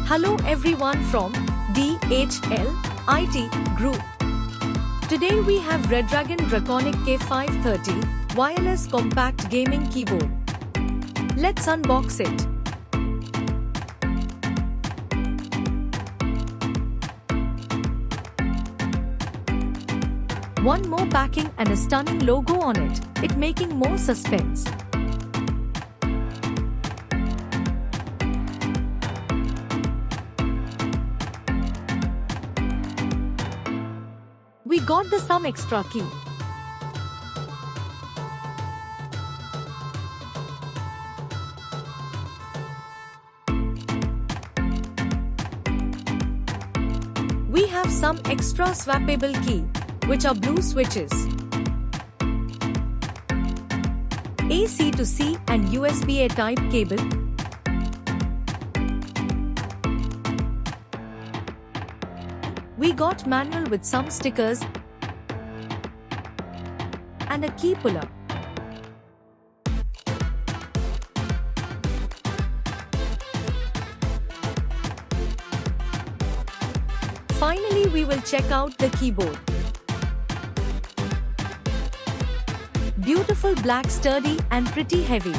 Hello everyone from DHL IT Group. Today we have Redragon Draconic K530 wireless compact gaming keyboard. Let's unbox it. One more packing and a stunning logo on it, making more suspense. We got some extra key. We have some extra swappable key, which are blue switches, AC to C and USB-A type cable, we got manual with some stickers and a key puller. Finally, we will check out the keyboard. Beautiful black, sturdy and pretty heavy.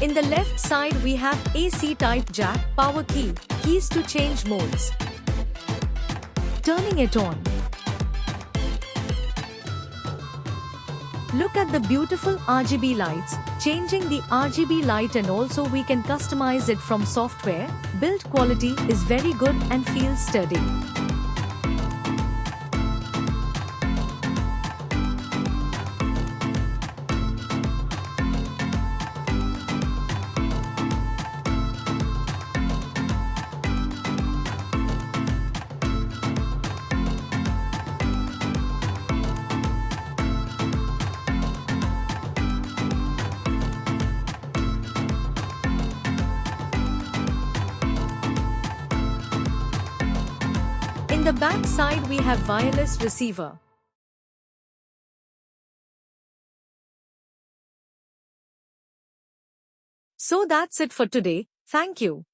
In the left side we have AC type jack, power key, keys to change modes. Turning it on. Look at the beautiful RGB lights, changing the RGB light, and also we can customize it from software. Build quality is very good and feels sturdy. In the back side we have wireless receiver. So that's it for today. Thank you.